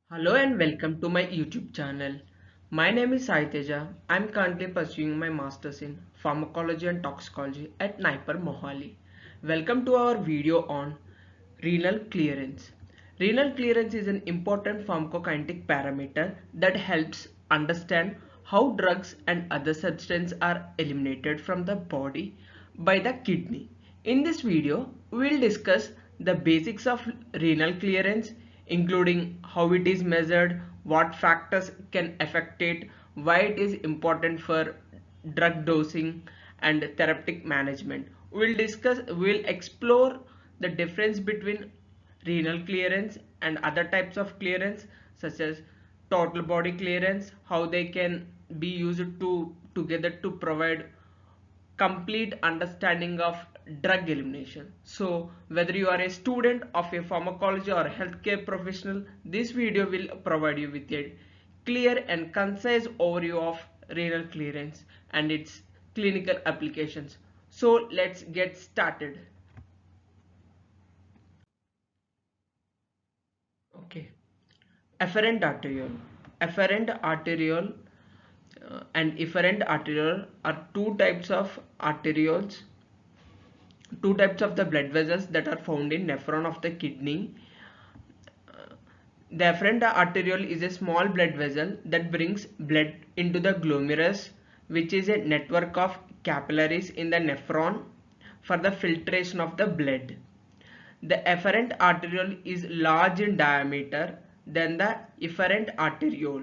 Hello and welcome to my YouTube channel. My name is Sai Teja. I am currently pursuing my masters in pharmacology and toxicology at NIPER Mohali. Welcome to our video on renal clearance. Renal clearance is an important pharmacokinetic parameter that helps understand how drugs and other substances are eliminated from the body by the kidney. In this video, we will discuss the basics of renal clearance, including how it is measured, what factors can affect it, why it is important for drug dosing and therapeutic management. We'll explore the difference between renal clearance and other types of clearance such as total body clearance, how they can be used together to provide complete understanding of drug elimination. So whether you are a student of a pharmacology or healthcare professional, this video will provide you with a clear and concise overview of renal clearance and its clinical applications. So let's get started. Okay. Afferent arteriole. Afferent arteriole and efferent arteriole are two types of the blood vessels that are found in nephron of the kidney. The afferent arteriole is a small blood vessel that brings blood into the glomerulus, which is a network of capillaries in the nephron for the filtration of the blood. The afferent arteriole is large in diameter than the efferent arteriole,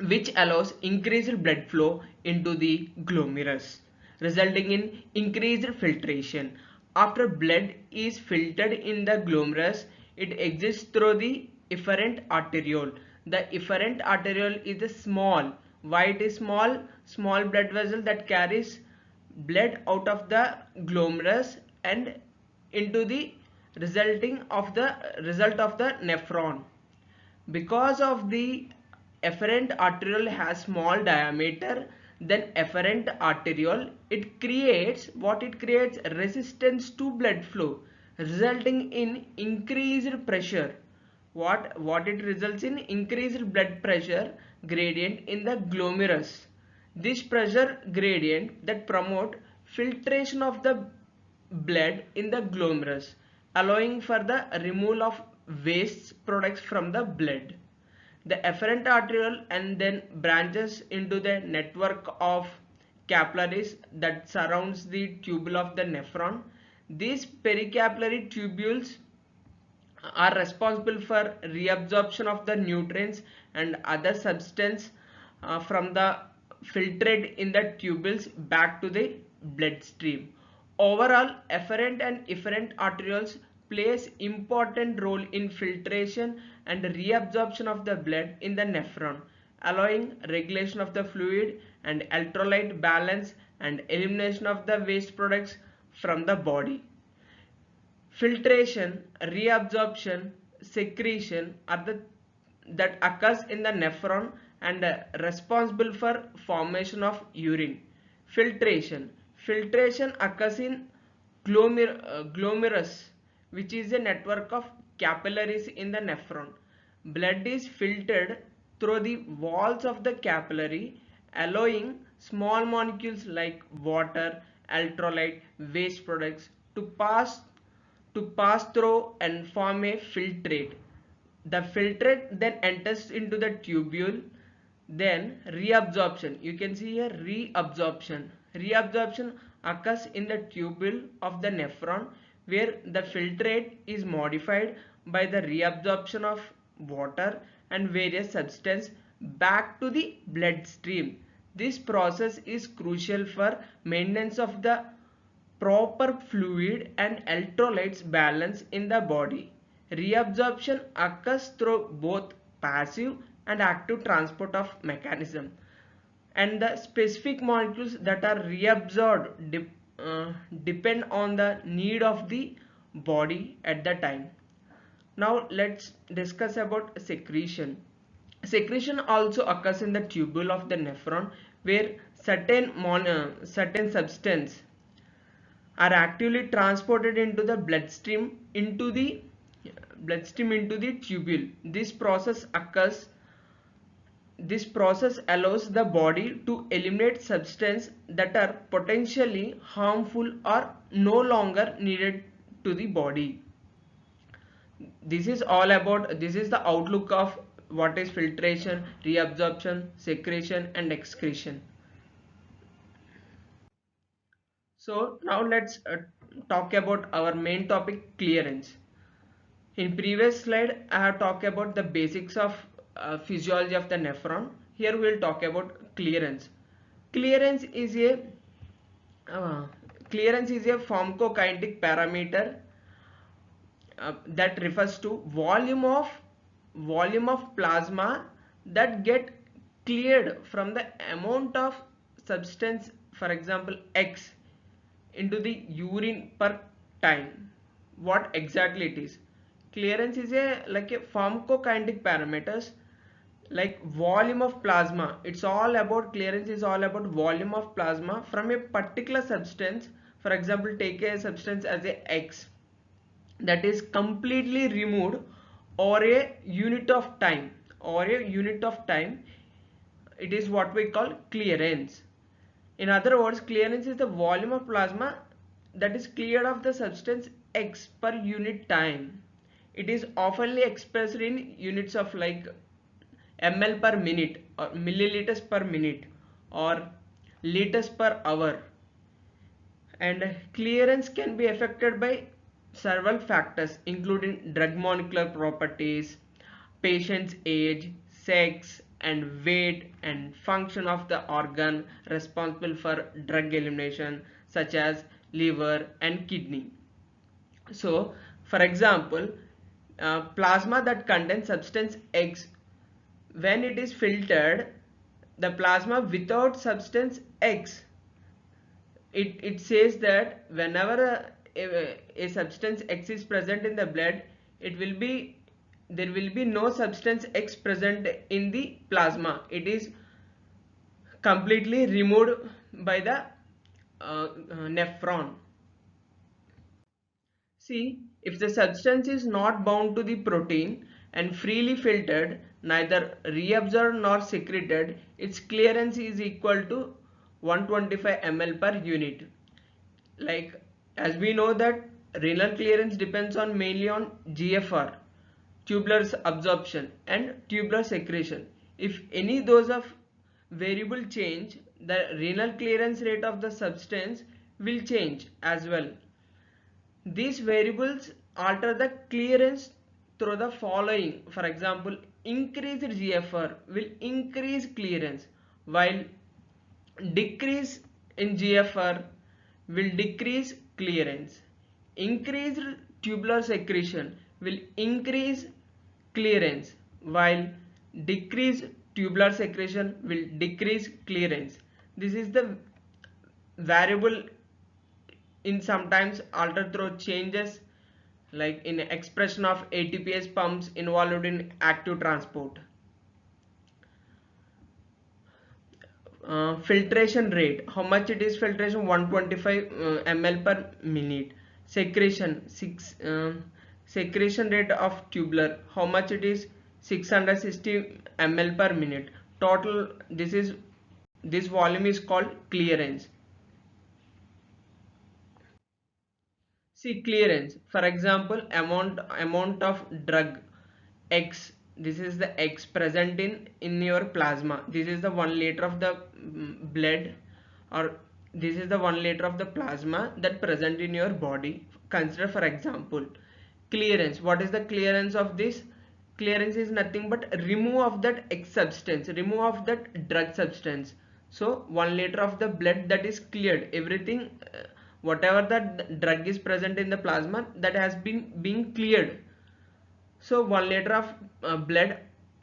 which allows increased blood flow into the glomerulus, resulting in increased filtration. After blood is filtered in the glomerulus, it exits through the efferent arteriole. The efferent arteriole is a small, why it is small? Small blood vessel that carries blood out of the glomerulus and into the result of the nephron. Because of the efferent arteriole has small diameter than efferent arteriole, it creates resistance to blood flow, resulting in increased pressure. What it results in? Increased blood pressure gradient in the glomerulus. This pressure gradient that promote filtration of the blood in the glomerulus, allowing for the removal of waste products from the blood. The afferent arteriole and then branches into the network of capillaries that surrounds the tubule of the nephron. These pericapillary tubules are responsible for reabsorption of the nutrients and other substance from the filtrate in the tubules back to the bloodstream. Overall, afferent and efferent arterioles plays important role in filtration and reabsorption of the blood in the nephron, allowing regulation of the fluid and electrolyte balance and elimination of the waste products from the body. Filtration, reabsorption, secretion are the that occurs in the nephron and responsible for formation of urine. Filtration occurs in glomerulus, which is a network of capillaries in the nephron. Blood is filtered through the walls of the capillary, allowing small molecules like water, electrolyte, waste products to pass through and form a filtrate. The filtrate then enters into the tubule. Then reabsorption. You can see here reabsorption. Reabsorption occurs in the tubule of the nephron where the filtrate is modified by the reabsorption of water and various substances back to the bloodstream. This process is crucial for maintenance of the proper fluid and electrolytes balance in the body. Reabsorption occurs through both passive and active transport of mechanism, and the specific molecules that are reabsorbed depend on the need of the body at the time. Now let's discuss about secretion. Secretion also occurs in the tubule of the nephron where certain substance are actively transported into the bloodstream into the bloodstream into the tubule. This process allows the body to eliminate substances that are potentially harmful or no longer needed to the body. This is the outlook of what is filtration, reabsorption, secretion and excretion. So now let's talk about our main topic, clearance. In previous slide, I have talked about the basics of physiology of the nephron. Here we will talk about clearance. Clearance is a uh, Clearance is a pharmacokinetic parameter that refers to volume of plasma that get cleared from the amount of substance, for example X, into the urine per time. What exactly it is? Clearance is a pharmacokinetic parameters, like volume of plasma. It's all about Clearance is all about volume of plasma from a particular substance. For example, take a substance as a X that is completely removed or a unit of time it is what we call clearance. In other words, clearance is the volume of plasma that is cleared of the substance X per unit time. It is oftenly expressed in units of like ml per minute or milliliters per minute or liters per hour. And clearance can be affected by several factors including drug molecular properties, patient's age, sex and weight, and function of the organ responsible for drug elimination such as liver and kidney. So for example, plasma that contains substance X, when it is filtered, the plasma without substance X, it says that whenever a substance X is present in the blood, there will be no substance X present in the plasma. It is completely removed by the nephron. See, if the substance is not bound to the protein and freely filtered, neither reabsorbed nor secreted, its clearance is equal to 125 ml per unit. Like, as we know that renal clearance depends on mainly on GFR, tubular absorption and tubular secretion. If any those of variable change, the renal clearance rate of the substance will change as well. These variables alter the clearance through the following. For example, increased GFR will increase clearance, while decrease in GFR will decrease clearance. Increased tubular secretion will increase clearance, while decreased tubular secretion will decrease clearance. This is the variable in sometimes altered through changes like in expression of ATPase pumps involved in active transport. Filtration rate, how much it is filtration? 125 ml per minute. Secretion rate of tubular, how much it is? 660 ml per minute. Total, this volume is called clearance. See, clearance, for example, amount of drug X, this is the X present in your plasma. This is the 1 liter of the blood, or this is the 1 liter of the plasma that present in your body. Consider for example clearance. What is the clearance of this? Clearance is nothing but remove of that X substance, remove of that drug substance. So 1 liter of the blood that is cleared, everything whatever that drug is present in the plasma, that has been being cleared. So 1 liter of blood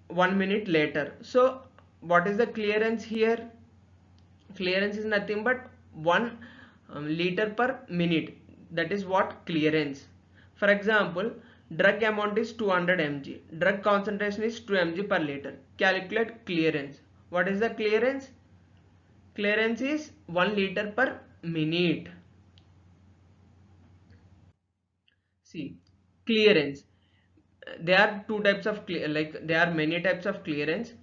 1 minute later. So what is the clearance here? Clearance is nothing but 1 liter per minute. That is what clearance. For example, drug amount is 200 mg. Drug concentration is 2 mg per liter. Calculate clearance. What is the clearance? Clearance is 1 liter per minute. See, clearance. there are two types of there are many types of clearance,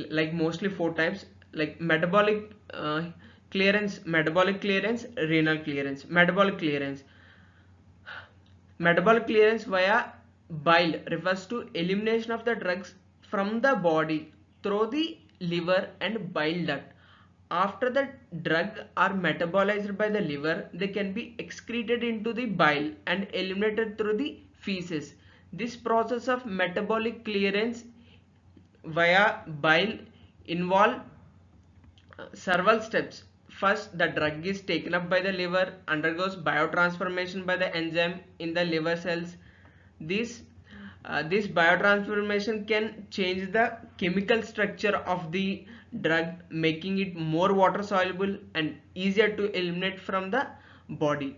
like mostly four types, like metabolic clearance, renal clearance. Metabolic clearance via bile refers to elimination of the drugs from the body through the liver and bile duct. After the drug are metabolized by the liver, they can be excreted into the bile and eliminated through the feces. This process of metabolic clearance via bile involve several steps. First, the drug is taken up by the liver, undergoes biotransformation by the enzyme in the liver cells. This biotransformation can change the chemical structure of the drug, making it more water soluble and easier to eliminate from the body.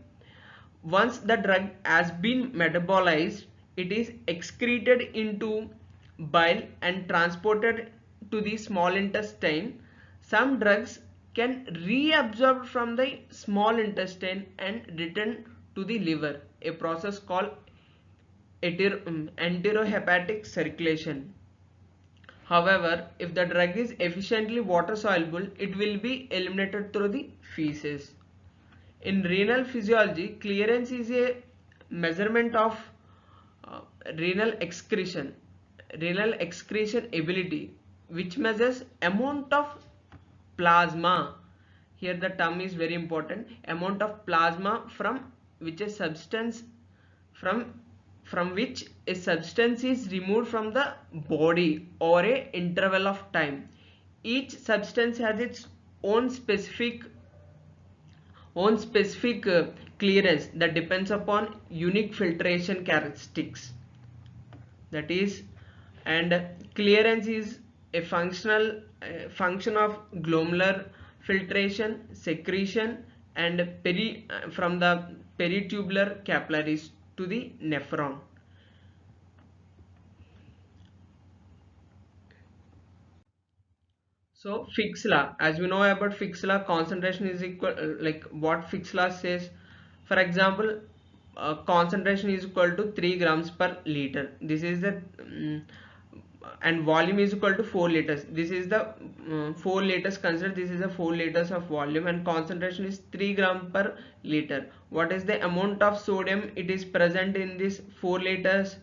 Once the drug has been metabolized, it is excreted into bile and transported to the small intestine. Some drugs can reabsorb from the small intestine and return to the liver, a process called enterohepatic circulation. However, if the drug is efficiently water soluble, it will be eliminated through the feces. In renal physiology, clearance is a measurement of uh, renal excretion, renal excretion ability, which measures amount of plasma. Here the term is very important. Amount of plasma from which a substance from from which a substance is removed from the body over a interval of time. Each substance has its own specific clearance that depends upon unique filtration characteristics. That is, and clearance is a function of glomerular filtration, secretion, and from the peritubular capillaries to the nephron. So Fick's law, as we know about Fick's law, concentration is equal, like what Fick's law says. For example, concentration is equal to 3 grams per liter. This is the and volume is equal to 4 liters. This is the 4 liters considered. This is the 4 liters of volume, and concentration is 3 gram per liter. What is the amount of sodium it is present in this 4 liters?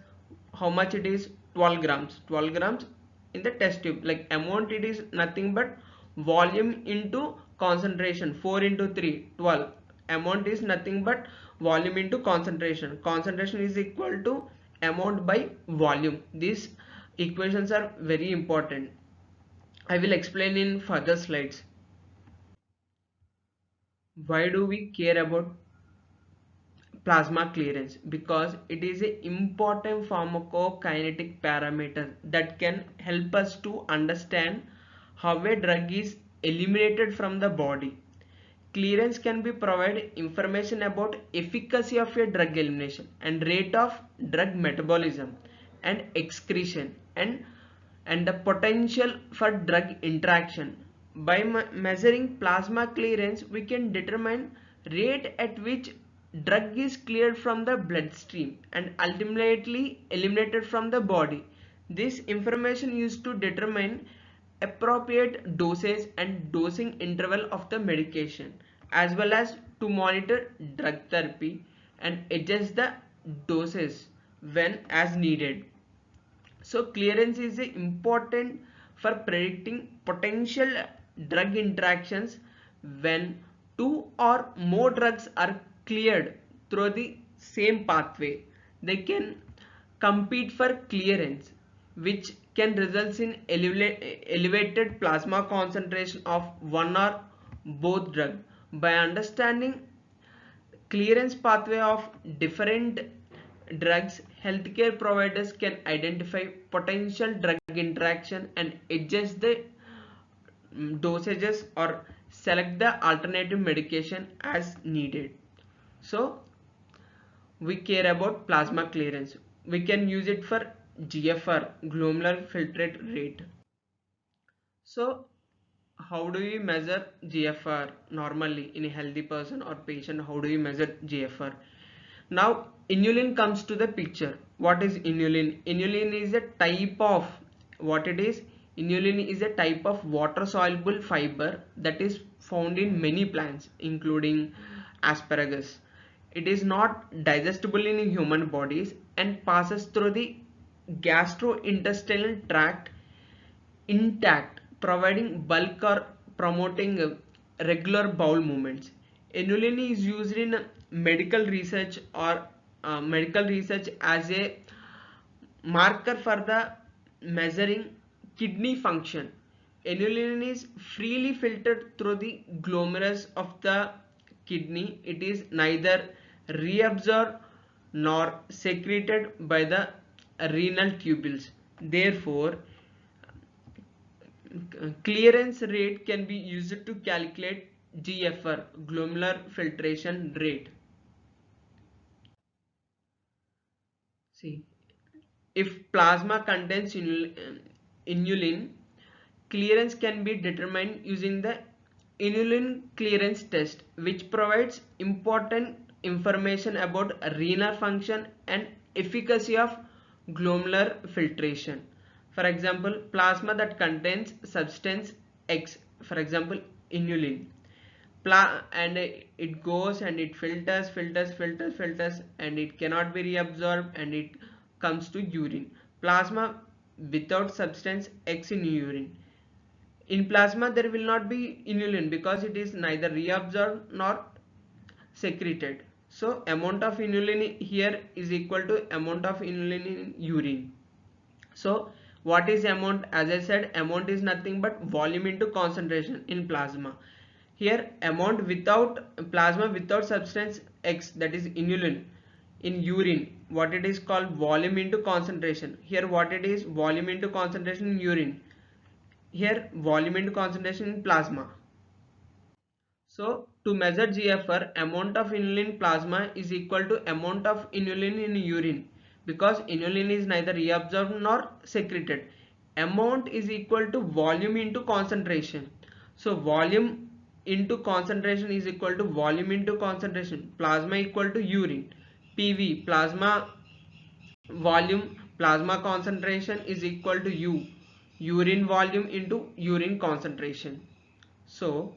How much it is? 12 grams. 12 grams in the test tube. Like amount, it is nothing but volume into concentration. 4 into 3, 12. Amount is nothing but volume into concentration. Concentration is equal to amount by volume. These equations are very important. I will explain in further slides. Why do we care about plasma clearance? Because it is an important pharmacokinetic parameter that can help us to understand how a drug is eliminated from the body. Clearance can be provided information about efficacy of a drug elimination and rate of drug metabolism and excretion and the potential for drug interaction. By measuring plasma clearance, we can determine rate at which drug is cleared from the bloodstream and ultimately eliminated from the body. This information used to determine appropriate dosage and dosing interval of the medication, as well as to monitor drug therapy and adjust the doses when as needed. So clearance is important for predicting potential drug interactions. When two or more drugs are cleared through the same pathway, they can compete for clearance, which can result in elevated plasma concentration of one or both drug. By understanding clearance pathway of different drugs, healthcare providers can identify potential drug interaction and adjust the dosages or select the alternative medication as needed. So we care about plasma clearance. We can use it for GFR, glomerular filtrate rate. So how do we measure GFR normally in a healthy person or patient? How do we measure GFR? Now inulin comes to the picture. What is inulin? Inulin is a type of, what it is? Inulin is a type of water soluble fiber that is found in many plants including asparagus. It is not digestible in human bodies and passes through the gastrointestinal tract intact, providing bulk or promoting regular bowel movements. Inulin is used in medical research as a marker for the measuring kidney function. Inulin is freely filtered through the glomerulus of the kidney. It is neither reabsorbed nor secreted by the renal tubules. Therefore, clearance rate can be used to calculate GFR, glomerular filtration rate. See, if plasma contains inulin, clearance can be determined using the inulin clearance test, which provides important information about renal function and efficacy of glomerular filtration. For example, plasma that contains substance X, for example inulin, and it goes and it filters and it cannot be reabsorbed and it comes to urine. Plasma without substance X in urine. In plasma there will not be inulin because it is neither reabsorbed nor secreted. So amount of inulin here is equal to amount of inulin in urine. So what is amount? As I said, amount is nothing but volume into concentration in plasma. Here amount without plasma without substance X, that is inulin, in urine, what it is called volume into concentration. Here what it is, volume into concentration in urine. Here volume into concentration in plasma. So to measure GFR, amount of inulin plasma is equal to amount of inulin in urine, because inulin is neither reabsorbed nor secreted. Amount is equal to volume into concentration. So volume into concentration is equal to volume into concentration. Plasma equal to urine. PV, plasma volume, plasma concentration is equal to U. Urine volume into urine concentration. So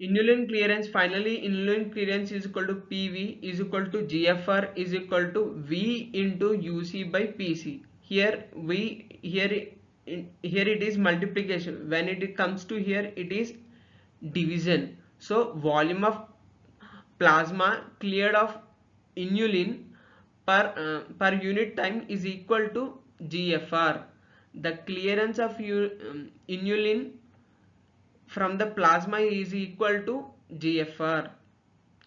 inulin clearance, finally inulin clearance is equal to PV is equal to GFR is equal to V into UC by PC. Here here it is multiplication. When it comes to here it is division. So volume of plasma cleared of inulin per unit time is equal to GFR. The clearance of inulin from the plasma is equal to GFR.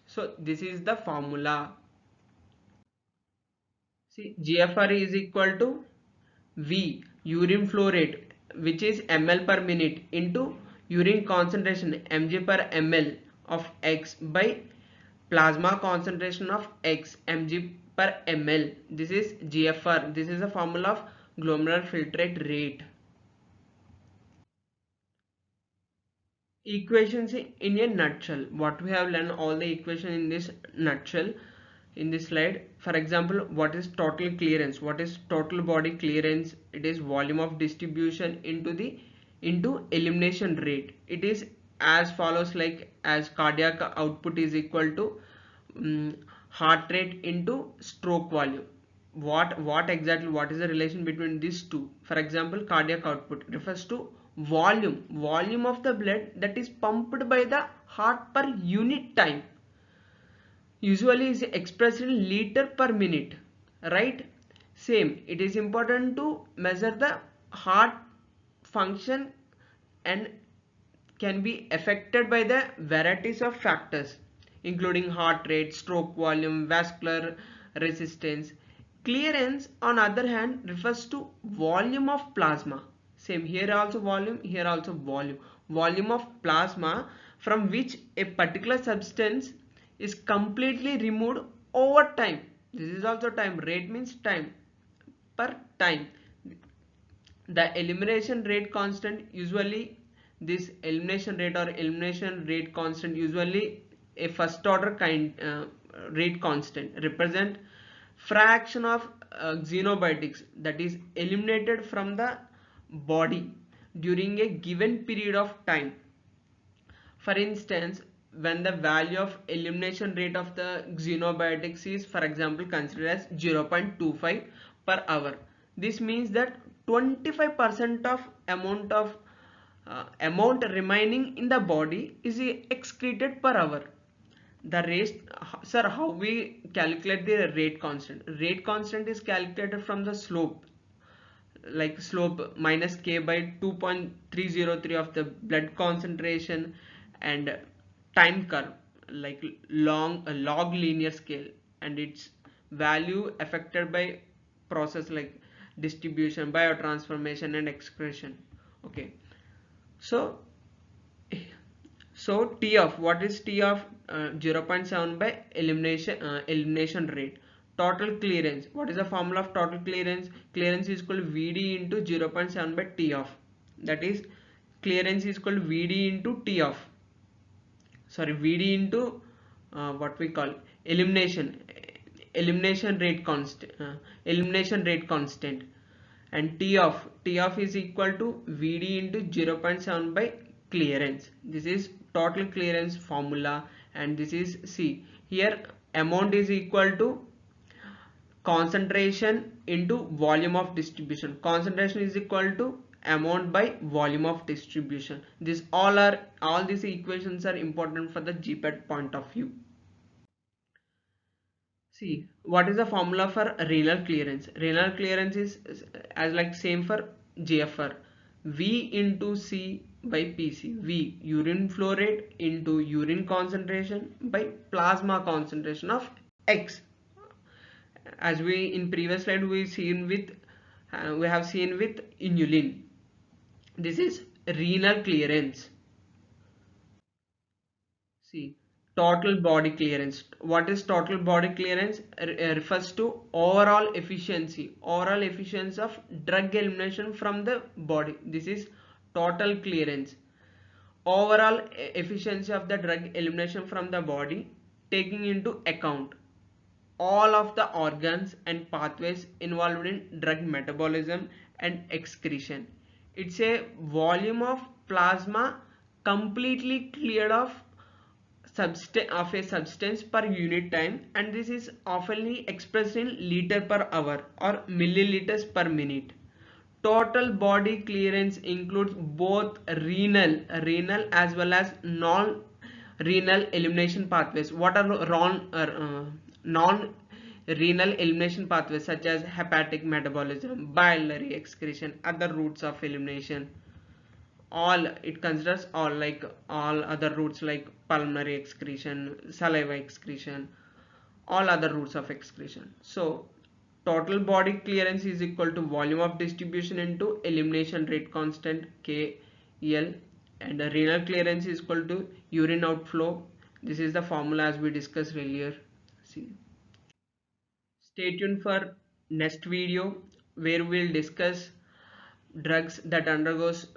So this is the formula. See, GFR is equal to V, urine flow rate, which is ml per minute, into urine concentration mg per ml of X by plasma concentration of X mg per ml. This is GFR. This is a formula of glomerular filtrate rate. Equations in a nutshell. What we have learned, all the equation in this nutshell in this slide. For example, what is total clearance? What is total body clearance? It is volume of distribution into elimination rate. It is as follows, like as cardiac output is equal to heart rate into stroke volume. What exactly, what is the relation between these two? For example, cardiac output refers to volume of the blood that is pumped by the heart per unit time, usually is expressed in liter per minute, right? Same, it is important to measure the heart function and can be affected by the varieties of factors including heart rate, stroke volume, vascular resistance. Clearance on other hand refers to volume of plasma. Same, here also volume, here also volume. Volume of plasma from which a particular substance is completely removed over time. This is also time. Rate means time, per time. The elimination rate constant, usually this elimination rate or elimination rate constant, usually a first order kind rate constant represent fraction of xenobiotics that is eliminated from the body during a given period of time. For instance, when the value of elimination rate of the xenobiotics is, for example, considered as 0.25 per hour, this means that 25% of amount remaining in the body is excreted per hour. The rate, sir, how we calculate the rate constant? Rate constant is calculated from the slope, like slope minus k by 2.303 of the blood concentration, and time curve like log linear scale, and its value affected by process like distribution, biotransformation and excretion. Okay, so T of, what is T of 0.7 by elimination rate. Total clearance, what is the formula of total clearance? Clearance is equal to Vd into 0.7 by T of, that is clearance is equal to Vd into T of, sorry, Vd into what we call elimination rate constant, and T of is equal to Vd into 0.7 by clearance. This is total clearance formula, and this is C. Here amount is equal to concentration into volume of distribution. Concentration is equal to amount by volume of distribution. All these equations are important for the GPAT point of view. See, what is the formula for renal clearance? Renal clearance is as like same for GFR. V into C by PC. V, urine flow rate into urine concentration by plasma concentration of X. As we in previous slide we have seen with inulin. This is renal clearance. See, total body clearance. What is total body clearance? Refers to overall efficiency of drug elimination from the body. This is total clearance. Overall efficiency of the drug elimination from the body, taking into account all of the organs and pathways involved in drug metabolism and excretion. It's a volume of plasma completely cleared of a substance per unit time, and this is often expressed in liter per hour or milliliters per minute. Total body clearance includes both renal as well as non-renal elimination pathways. What are non-renal elimination pathways? Such as hepatic metabolism, biliary excretion, other routes of elimination. All it considers all, like all other routes like pulmonary excretion, saliva excretion, all other routes of excretion. So total body clearance is equal to volume of distribution into elimination rate constant KL, and the renal clearance is equal to urine outflow. This is the formula as we discussed earlier. See, stay tuned for next video where we'll discuss drugs that undergoes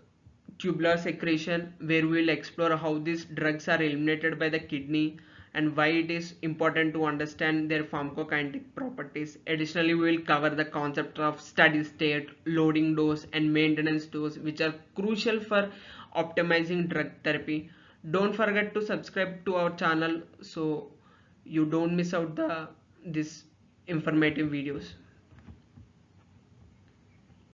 tubular secretion, where we will explore how these drugs are eliminated by the kidney and why it is important to understand their pharmacokinetic properties. Additionally, we will cover the concept of steady state, loading dose and maintenance dose, which are crucial for optimizing drug therapy. Don't forget to subscribe to our channel so you don't miss out this informative videos.